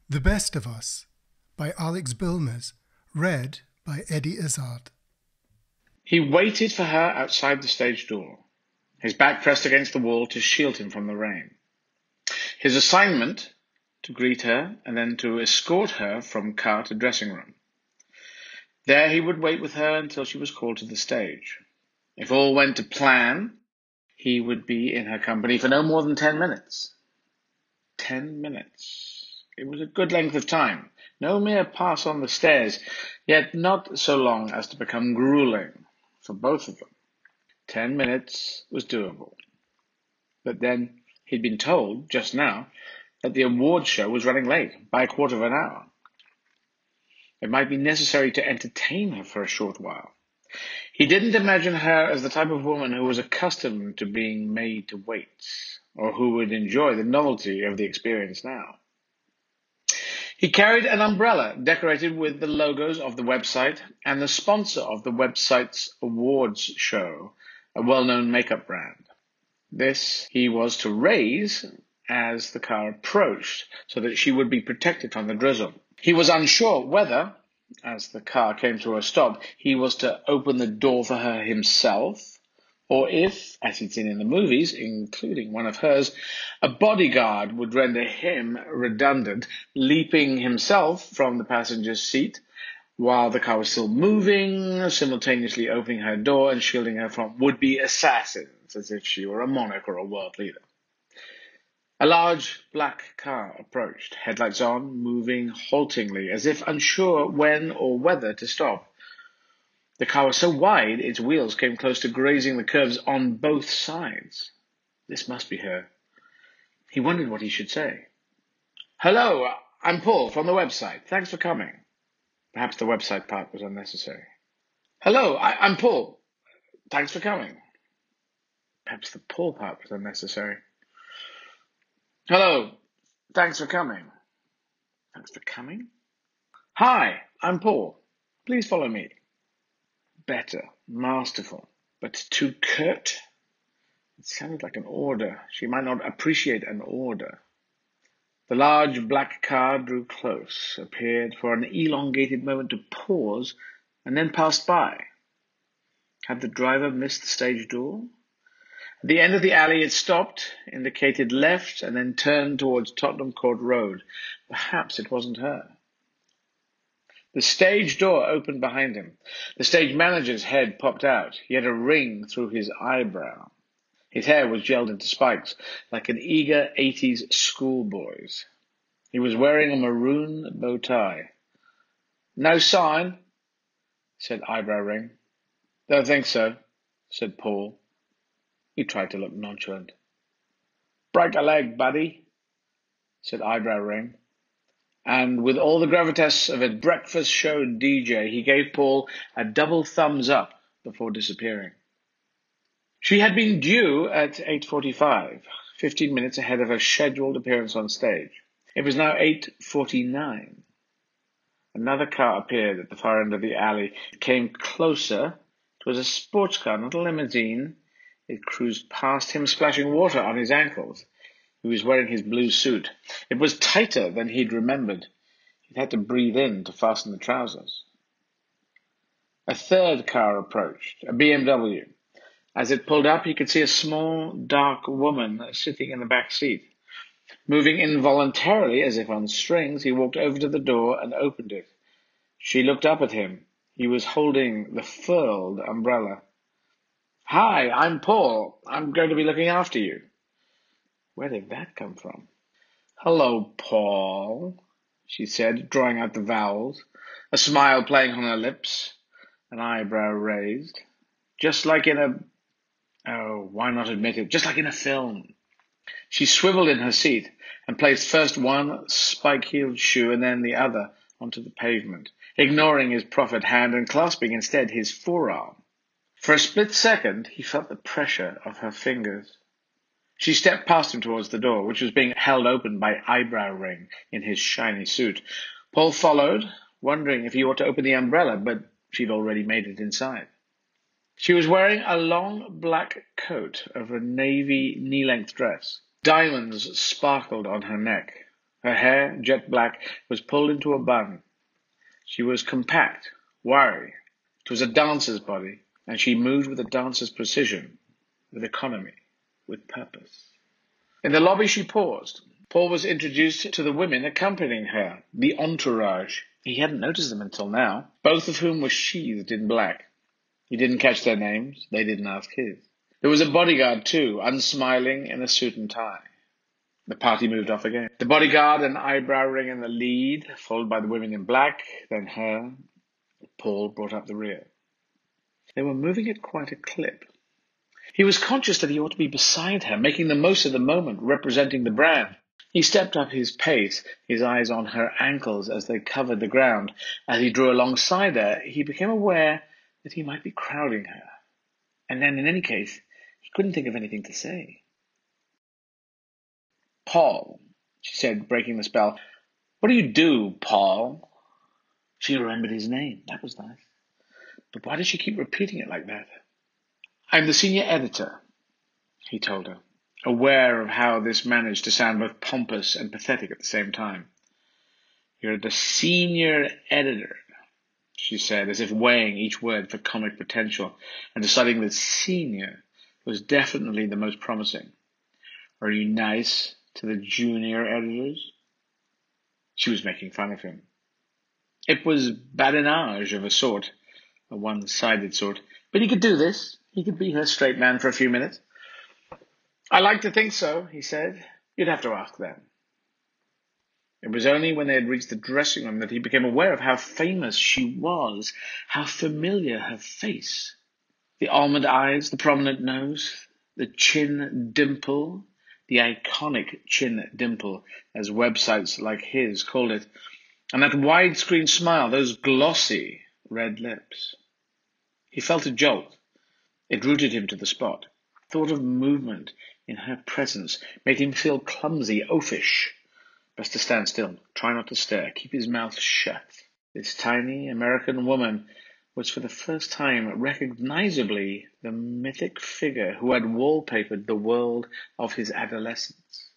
The Best of Us by Alex Bilmes, read by Eddie Izzard. He waited for her outside the stage door, his back pressed against the wall to shield him from the rain. His assignment, to greet her and then to escort her from car to dressing room. There he would wait with her until she was called to the stage. If all went to plan, he would be in her company for no more than 10 minutes. 10 minutes. It was a good length of time. No mere pass on the stairs, yet not so long as to become grueling for both of them. 10 minutes was doable. But then he'd been told, just now, that the awards show was running late by a quarter of an hour. It might be necessary to entertain her for a short while. He didn't imagine her as the type of woman who was accustomed to being made to wait, or who would enjoy the novelty of the experience now. He carried an umbrella decorated with the logos of the website and the sponsor of the website's awards show, a well-known makeup brand. This he was to raise as the car approached, so that she would be protected from the drizzle. He was unsure whether, as the car came to a stop, he was to open the door for her himself, or if, as he'd seen in the movies, including one of hers, a bodyguard would render him redundant, leaping himself from the passenger's seat while the car was still moving, simultaneously opening her door and shielding her from would-be assassins, as if she were a monarch or a world leader. A large black car approached, headlights on, moving haltingly, as if unsure when or whether to stop. The car was so wide, its wheels came close to grazing the curves on both sides. This must be her. He wondered what he should say. "Hello, I'm Paul from the website. Thanks for coming." Perhaps the website part was unnecessary. "Hello, I'm Paul. Thanks for coming." Perhaps the Paul part was unnecessary. "Hello, thanks for coming." Thanks for coming? "Hi, I'm Paul. Please follow me." Better, masterful, but too curt. It sounded like an order. She might not appreciate an order. The large black car drew close, appeared for an elongated moment to pause, and then passed by. Had the driver missed the stage door? At the end of the alley it stopped, indicated left, and then turned towards Tottenham Court Road. Perhaps it wasn't her. The stage door opened behind him. The stage manager's head popped out. He had a ring through his eyebrow. His hair was gelled into spikes, like an eager 80s schoolboy's. He was wearing a maroon bow tie. "No sign?" said Eyebrow Ring. "Don't think so," said Paul. He tried to look nonchalant. "Break a leg, buddy," said Eyebrow Ring. And with all the gravitas of a breakfast show DJ, he gave Paul a double thumbs up before disappearing. She had been due at 8:45, 15 minutes ahead of her scheduled appearance on stage. It was now 8:49. Another car appeared at the far end of the alley. It came closer. It was a sports car, not a limousine. It cruised past him, splashing water on his ankles. He was wearing his blue suit. It was tighter than he'd remembered. He'd had to breathe in to fasten the trousers. A third car approached, a BMW. As it pulled up, he could see a small, dark woman sitting in the back seat. Moving involuntarily, as if on strings, he walked over to the door and opened it. She looked up at him. He was holding the furled umbrella. "Hi, I'm Paul. I'm going to be looking after you." Where did that come from? "Hello, Paul," she said, drawing out the vowels, a smile playing on her lips, an eyebrow raised. Just like in why not admit it? Just like in a film. She swiveled in her seat and placed first one spike-heeled shoe and then the other onto the pavement, ignoring his proffered hand and clasping instead his forearm. For a split second, he felt the pressure of her fingers. She stepped past him towards the door, which was being held open by Eyebrow Ring in his shiny suit. Paul followed, wondering if he ought to open the umbrella, but she'd already made it inside. She was wearing a long black coat over a navy knee-length dress. Diamonds sparkled on her neck. Her hair, jet black, was pulled into a bun. She was compact, wiry. It was a dancer's body, and she moved with a dancer's precision, with economy, with purpose. In the lobby she paused. Paul was introduced to the women accompanying her, the entourage. He hadn't noticed them until now, both of whom were sheathed in black. He didn't catch their names. They didn't ask his. There was a bodyguard, too, unsmiling in a suit and tie. The party moved off again. The bodyguard and eyebrow ring in the lead, followed by the women in black, then her. Paul brought up the rear. They were moving at quite a clip. He was conscious that he ought to be beside her, making the most of the moment, representing the brand. He stepped up his pace, his eyes on her ankles as they covered the ground. As he drew alongside her, he became aware that he might be crowding her. And then, in any case, he couldn't think of anything to say. "Paul," she said, breaking the spell. "What do you do, Paul?" She remembered his name. That was nice. But why did she keep repeating it like that? "I'm the senior editor," he told her, aware of how this managed to sound both pompous and pathetic at the same time. "You're the senior editor," she said, as if weighing each word for comic potential and deciding that senior was definitely the most promising. "Are you nice to the junior editors?" She was making fun of him. It was badinage of a sort, a one-sided sort, but he could do this. He could be her straight man for a few minutes. "I like to think so," he said. "You'd have to ask them." It was only when they had reached the dressing room that he became aware of how famous she was, how familiar her face. The almond eyes, the prominent nose, the chin dimple, the iconic chin dimple, as websites like his called it, and that widescreen smile, those glossy red lips. He felt a jolt. It rooted him to the spot. Thought of movement in her presence made him feel clumsy, oafish. Best to stand still, try not to stare, keep his mouth shut. This tiny American woman was for the first time recognizably the mythic figure who had wallpapered the world of his adolescence.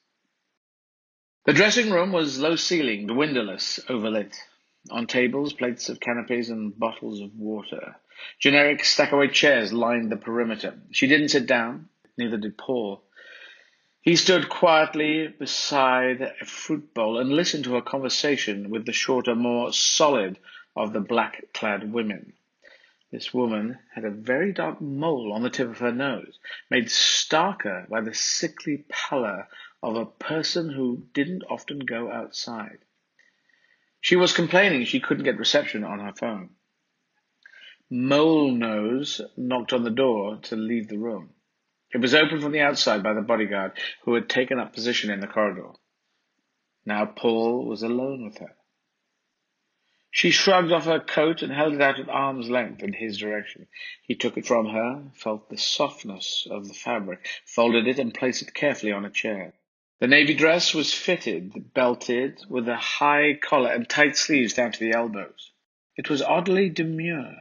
The dressing room was low-ceilinged, windowless, overlit. On tables, plates of canapes and bottles of water. Generic stackaway chairs lined the perimeter. She didn't sit down, neither did Paul. He stood quietly beside a fruit bowl and listened to her conversation with the shorter, more solid of the black-clad women. This woman had a very dark mole on the tip of her nose, made starker by the sickly pallor of a person who didn't often go outside. She was complaining she couldn't get reception on her phone. Mole Nose knocked on the door to leave the room. It was opened from the outside by the bodyguard, who had taken up position in the corridor. Now Paul was alone with her. She shrugged off her coat and held it out at arm's length in his direction. He took it from her, felt the softness of the fabric, folded it and placed it carefully on a chair. The navy dress was fitted, belted, with a high collar and tight sleeves down to the elbows. It was oddly demure,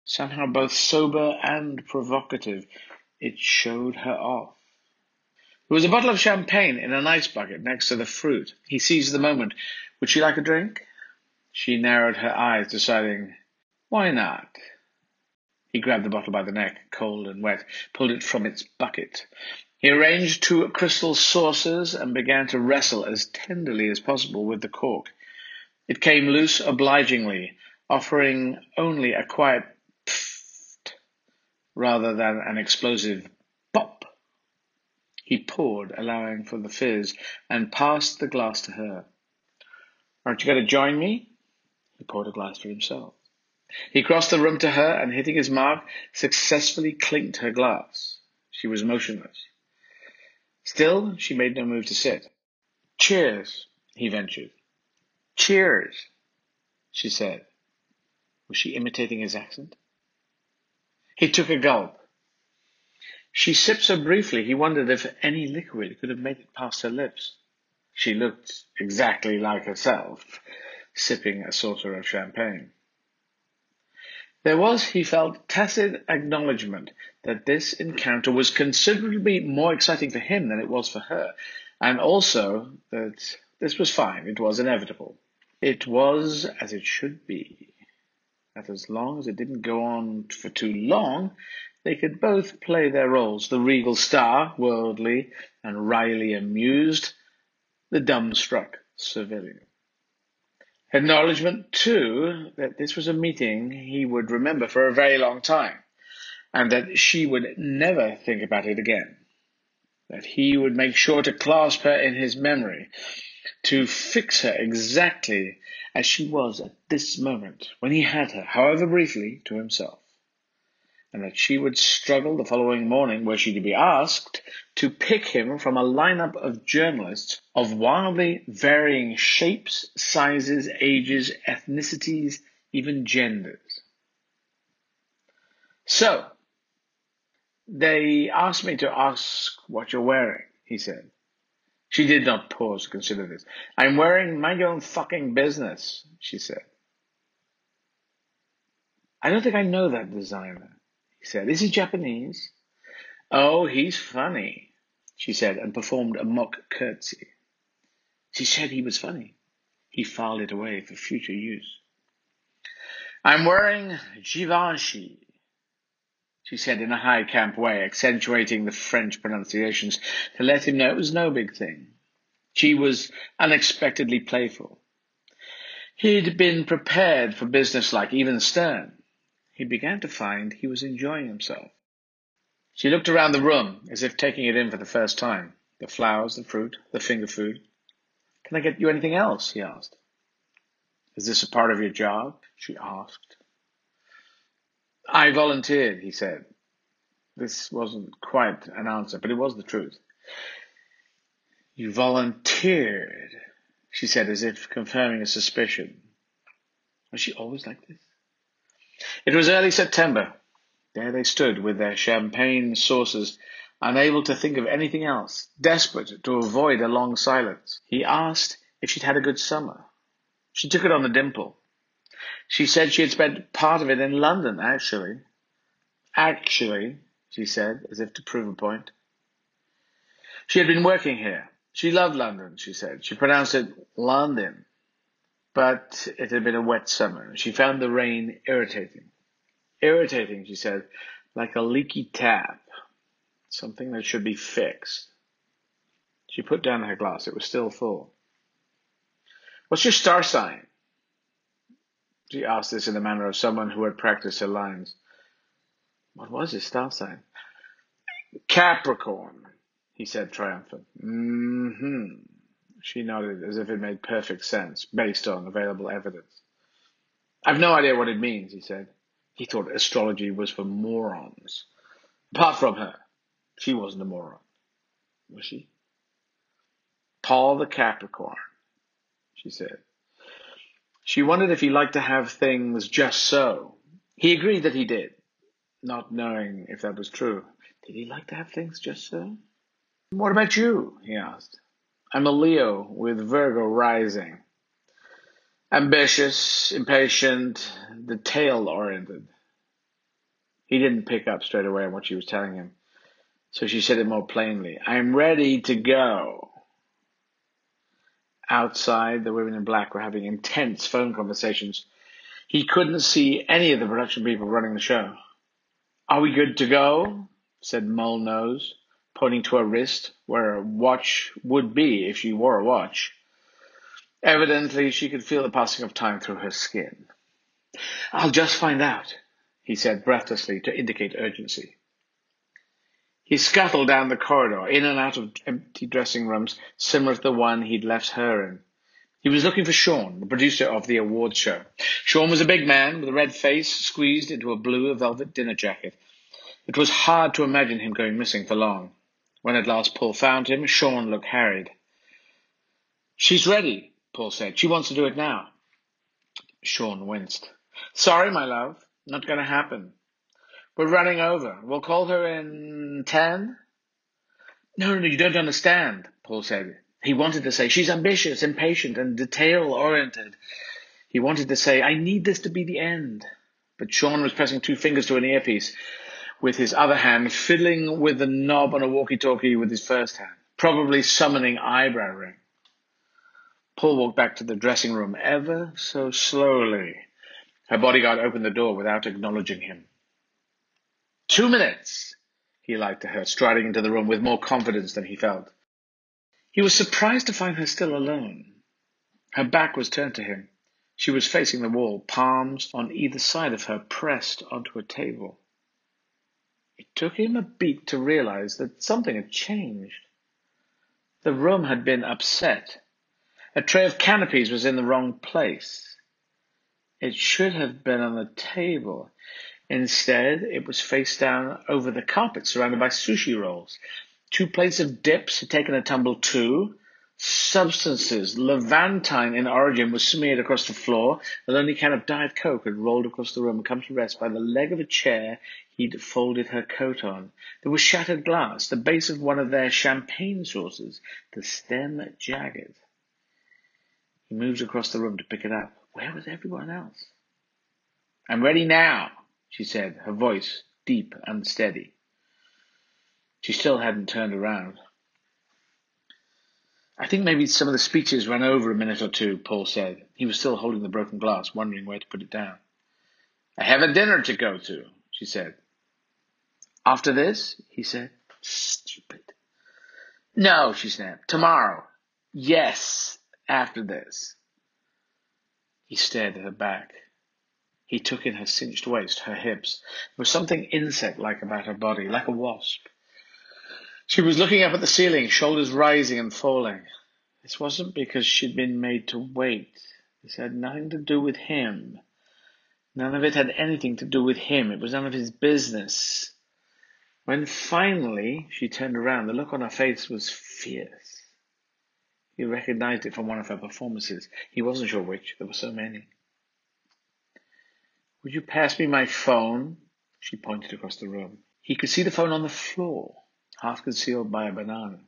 somehow both sober and provocative. It showed her off. There was a bottle of champagne in an ice bucket next to the fruit. He seized the moment. Would she like a drink? She narrowed her eyes, deciding, why not? He grabbed the bottle by the neck, cold and wet, pulled it from its bucket. He arranged two crystal saucers and began to wrestle as tenderly as possible with the cork. It came loose obligingly, offering only a quiet pfft rather than an explosive pop. He poured, allowing for the fizz, and passed the glass to her. Aren't you going to join me? He poured a glass for himself. He crossed the room to her and, hitting his mark, successfully clinked her glass. She was motionless. Still, she made no move to sit. Cheers, he ventured. Cheers, she said. Was she imitating his accent? He took a gulp. She sipped so briefly he wondered if any liquid could have made it past her lips. She looked exactly like herself, sipping a saucer of champagne. There was, he felt, tacit acknowledgement that this encounter was considerably more exciting for him than it was for her, and also that This was fine. It was inevitable. It was as it should be. That as long as it didn't go on for too long, they could both play their roles. The regal star, worldly and wryly amused. The dumbstruck civilian. Acknowledgement, too, that this was a meeting he would remember for a very long time, and that she would never think about it again. That he would make sure to clasp her in his memory, to fix her exactly as she was at this moment, when he had her, however briefly, to himself. And that she would struggle the following morning, were she to be asked, to pick him from a lineup of journalists of wildly varying shapes, sizes, ages, ethnicities, even genders. So, they asked me to ask what you're wearing, he said. She did not pause to consider this. I'm wearing mind your own fucking business, she said. I don't think I know that designer, he said. Is he Japanese? Oh, he's funny, she said, and performed a mock curtsy. She said he was funny. He filed it away for future use. I'm wearing Givenchy, she said in a high camp way, accentuating the French pronunciations to let him know it was no big thing. She was unexpectedly playful. He'd been prepared for business-like, even stern. He began to find he was enjoying himself. She looked around the room as if taking it in for the first time. The flowers, the fruit, the finger food. Can I get you anything else? He asked. Is this a part of your job? She asked. I volunteered, he said. This wasn't quite an answer, but it was the truth. You volunteered, she said, as if confirming a suspicion. Was she always like this? It was early September. There they stood with their champagne saucers, unable to think of anything else, desperate to avoid a long silence. He asked if she'd had a good summer. She took it on the dimple. She said she had spent part of it in London, actually. Actually, she said, as if to prove a point. She had been working here. She loved London, she said. She pronounced it London. But it had been a wet summer. She found the rain irritating. Irritating, she said, like a leaky tap. Something that should be fixed. She put down her glass. It was still full. What's your star sign? She asked this in the manner of someone who had practiced her lines. What was his star sign? Capricorn, he said, triumphant. Mm-hmm. She nodded as if it made perfect sense, based on available evidence. I've no idea what it means, he said. He thought astrology was for morons. Apart from her, she wasn't a moron. Was she? Paul the Capricorn, she said. She wondered if he liked to have things just so. He agreed that he did, not knowing if that was true. Did he like to have things just so? What about you? He asked. I'm a Leo with Virgo rising. Ambitious, impatient, detail-oriented. He didn't pick up straight away on what she was telling him, so she said it more plainly. I'm ready to go. Outside, the women in black were having intense phone conversations. He couldn't see any of the production people running the show. Are we good to go? Said Mole Nose, pointing to her wrist, where a watch would be if she wore a watch. Evidently, she could feel the passing of time through her skin. I'll just find out, he said breathlessly to indicate urgency. He scuttled down the corridor, in and out of empty dressing rooms, similar to the one he'd left her in. He was looking for Sean, the producer of the awards show. Sean was a big man with a red face squeezed into a blue velvet dinner jacket. It was hard to imagine him going missing for long. When at last Paul found him, Sean looked harried. She's ready, Paul said. She wants to do it now. Sean winced. Sorry, my love. Not going to happen. We're running over. We'll call her in 10? No, you don't understand, Paul said. He wanted to say, she's ambitious, impatient, and detail-oriented. He wanted to say, I need this to be the end. But Sean was pressing 2 fingers to an earpiece, with his other hand fiddling with the knob on a walkie-talkie with his first hand, probably summoning eyebrow ring. Paul walked back to the dressing room ever so slowly. Her bodyguard opened the door without acknowledging him. 2 minutes, he lied to her, striding into the room with more confidence than he felt. He was surprised to find her still alone. Her back was turned to him. She was facing the wall, palms on either side of her pressed onto a table. It took him a beat to realize that something had changed. The room had been upset. A tray of canopies was in the wrong place. It should have been on the table. Instead, it was face down over the carpet, surrounded by sushi rolls. 2 plates of dips had taken a tumble too. Substances, Levantine in origin, was smeared across the floor. A lonely can of Diet Coke had rolled across the room and come to rest by the leg of a chair he'd folded her coat on. There was shattered glass, the base of one of their champagne saucers, the stem jagged. He moved across the room to pick it up. Where was everyone else? "I'm ready now," she said, her voice deep and steady. She still hadn't turned around. "I think maybe some of the speeches ran over a minute or two," Paul said. He was still holding the broken glass, wondering where to put it down. "I have a dinner to go to," she said. "After this?" he said. "Stupid." "No," she snapped. "Tomorrow." "Yes, after this." He stared at her back. He took in her cinched waist, her hips. There was something insect-like about her body, like a wasp. She was looking up at the ceiling, shoulders rising and falling. This wasn't because she'd been made to wait. This had nothing to do with him. None of it had anything to do with him. It was none of his business. When finally she turned around, the look on her face was fierce. He recognized it from one of her performances. He wasn't sure which. There were so many. "Would you pass me my phone?" She pointed across the room. He could see the phone on the floor, half concealed by a banana.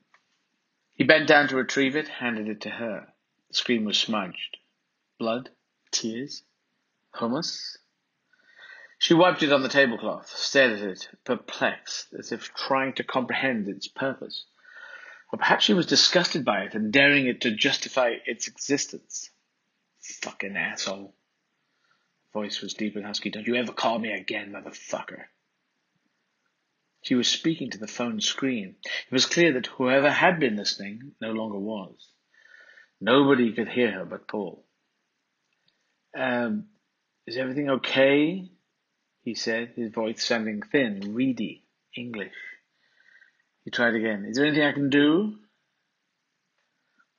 He bent down to retrieve it, handed it to her. The screen was smudged. Blood? Tears? Hummus? She wiped it on the tablecloth, stared at it, perplexed, as if trying to comprehend its purpose. Or perhaps she was disgusted by it and daring it to justify its existence. "Fucking asshole." Voice was deep and husky. "Don't you ever call me again, motherfucker." She was speaking to the phone screen. It was clear that whoever had been listening no longer was. Nobody could hear her but Paul. Is everything okay?" he said, his voice sounding thin, reedy, English. He tried again. "Is there anything I can do?"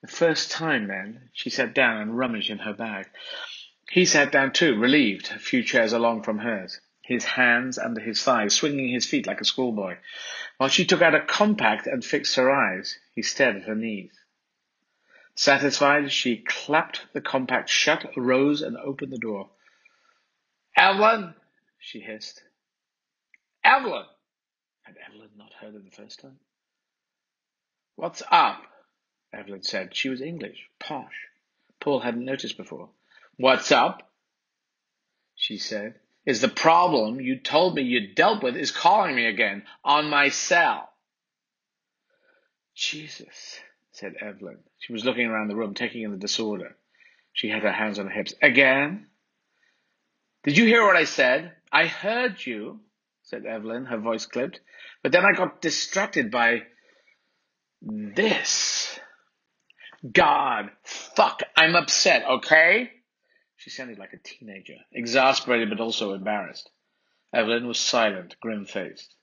The first time, then, she sat down and rummaged in her bag. He sat down too, relieved, a few chairs along from hers, his hands under his thighs, swinging his feet like a schoolboy. While she took out a compact and fixed her eyes, he stared at her knees. Satisfied, she clapped the compact shut, rose, and opened the door. "Evelyn!" she hissed. "Evelyn!" Had Evelyn not heard her the first time? "What's up?" Evelyn said. She was English, posh. Paul hadn't noticed before. "What's up?" she said. "Is the problem you told me you dealt with is calling me again on my cell." "Jesus," said Evelyn. She was looking around the room, taking in the disorder. She had her hands on her hips. "Again?" "Did you hear what I said?" "I heard you," said Evelyn, her voice clipped. "But then I got distracted by this. God, fuck, I'm upset, okay?" She sounded like a teenager, exasperated but also embarrassed. Evelyn was silent, grim-faced.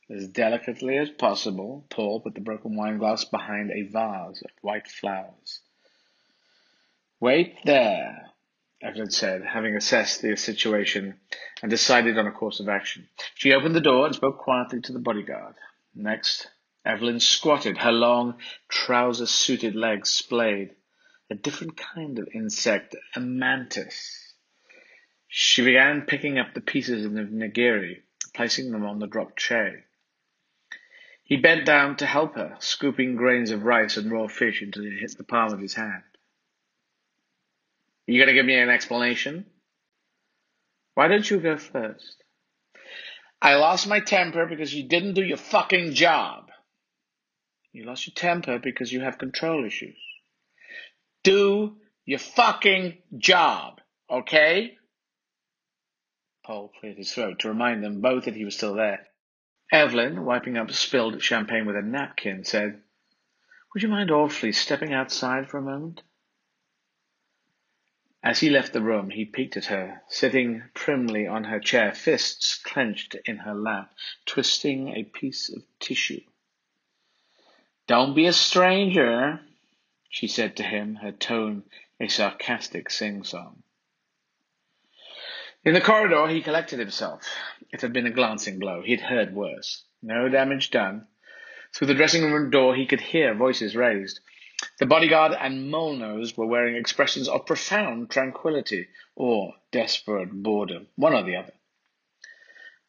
As delicately as possible, Paul put the broken wine glass behind a vase of white flowers. "Wait there," Evelyn said, having assessed the situation and decided on a course of action. She opened the door and spoke quietly to the bodyguard. Next, Evelyn squatted, her long, trouser-suited legs splayed. A different kind of insect, a mantis. She began picking up the pieces of nigiri, placing them on the dropped tray. He bent down to help her, scooping grains of rice and raw fish until it hit the palm of his hand. "You gonna give me an explanation?" "Why don't you go first?" "I lost my temper because you didn't do your fucking job." "You lost your temper because you have control issues." Do your fucking job, okay? Paul cleared his throat to remind them both that he was still there. Evelyn, wiping up spilled champagne with a napkin, said, "Would you mind awfully stepping outside for a moment?" As he left the room, he peeked at her, sitting primly on her chair, fists clenched in her lap, twisting a piece of tissue. "Don't be a stranger," she said to him, her tone a sarcastic sing-song. In the corridor, he collected himself. It had been a glancing blow. He'd heard worse. No damage done. Through the dressing room door, he could hear voices raised. The bodyguard and Mole-Nose were wearing expressions of profound tranquility or desperate boredom, one or the other.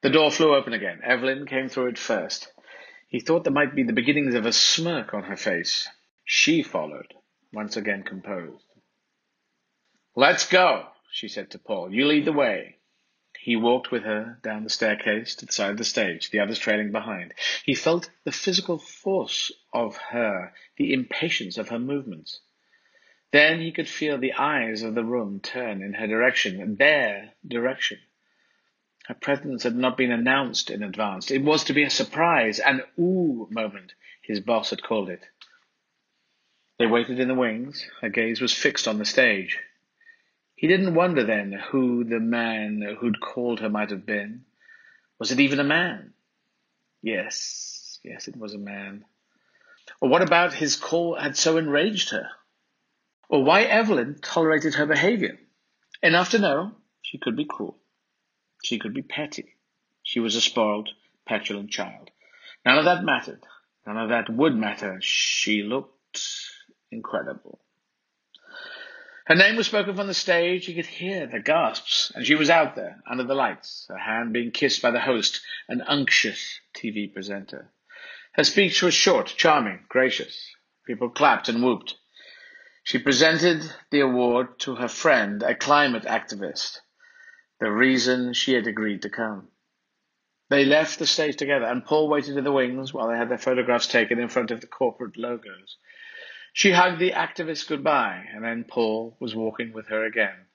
The door flew open again. Evelyn came through it first. He thought there might be the beginnings of a smirk on her face. She followed, once again composed. "Let's go," she said to Paul. "You lead the way." He walked with her down the staircase to the side of the stage, the others trailing behind. He felt the physical force of her, the impatience of her movements. Then he could feel the eyes of the room turn in her direction, their direction. Her presence had not been announced in advance. It was to be a surprise, an ooh moment, his boss had called it. They waited in the wings. Her gaze was fixed on the stage. He didn't wonder then who the man who'd called her might have been. Was it even a man? Yes, it was a man. Or what about his call had so enraged her? Or why Evelyn tolerated her behavior? Enough to know she could be cruel. She could be petty. She was a spoiled, petulant child. None of that mattered. None of that would matter. She looked incredible. Her name was spoken from the stage. He could hear the gasps, and she was out there, under the lights, her hand being kissed by the host, an unctuous TV presenter. Her speech was short, charming, gracious. People clapped and whooped. She presented the award to her friend, a climate activist, the reason she had agreed to come. They left the stage together, and Paul waited in the wings while they had their photographs taken in front of the corporate logos. She hugged the activist goodbye, and then Paul was walking with her again.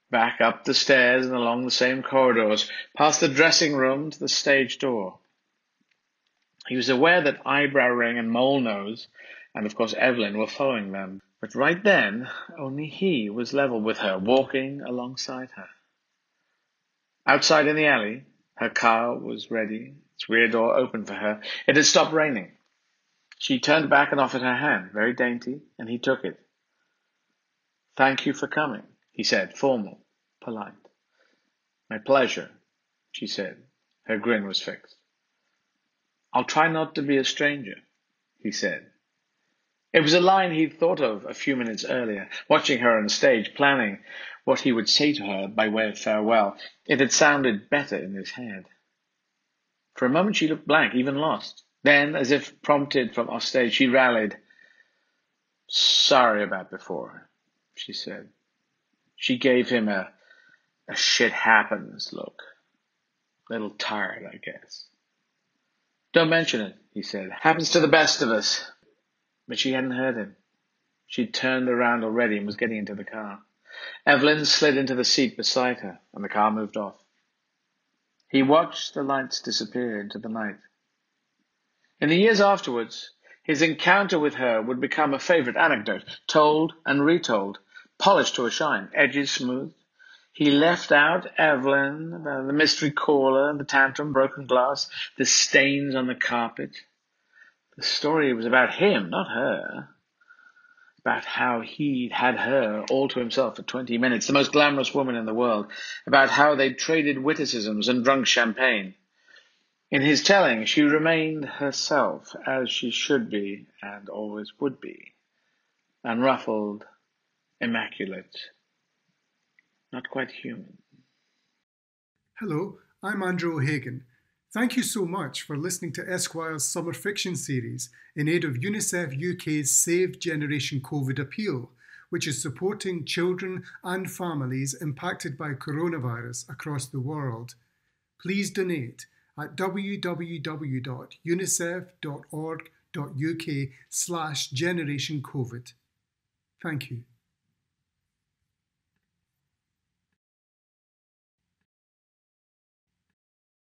Back up the stairs and along the same corridors, past the dressing room to the stage door. He was aware that Eyebrow Ring and Mole-Nose, and of course Evelyn, were following them. But right then, only he was level with her, walking alongside her. Outside in the alley, her car was ready, its rear door open for her. It had stopped raining. She turned back and offered her hand, very dainty, and he took it. "Thank you for coming," he said, formal, polite. "My pleasure," she said. Her grin was fixed. "I'll try not to be a stranger," he said. It was a line he'd thought of a few minutes earlier, watching her on stage, planning what he would say to her by way of farewell. It had sounded better in his head. For a moment she looked blank, even lost. Then, as if prompted from offstage, she rallied. "Sorry about before," she said. She gave him a shit happens look. A little tired, I guess. "Don't mention it," he said. "Happens to the best of us." But she hadn't heard him. She'd turned around already and was getting into the car. Evelyn slid into the seat beside her, and the car moved off. He watched the lights disappear into the night. In the years afterwards, his encounter with her would become a favorite anecdote, told and retold, polished to a shine, edges smooth. He left out Evelyn, the mystery caller, the tantrum, broken glass, the stains on the carpet. The story was about him, not her. About how he'd had her all to himself for 20 minutes, the most glamorous woman in the world. About how they'd traded witticisms and drunk champagne. In his telling, she remained herself, as she should be and always would be. Unruffled, immaculate, not quite human. Hello, I'm Andrew O'Hagan. Thank you so much for listening to Esquire's summer fiction series in aid of UNICEF UK's Save Generation COVID appeal, which is supporting children and families impacted by coronavirus across the world. Please donate at www.unicef.org.uk/generationcovid. Thank you.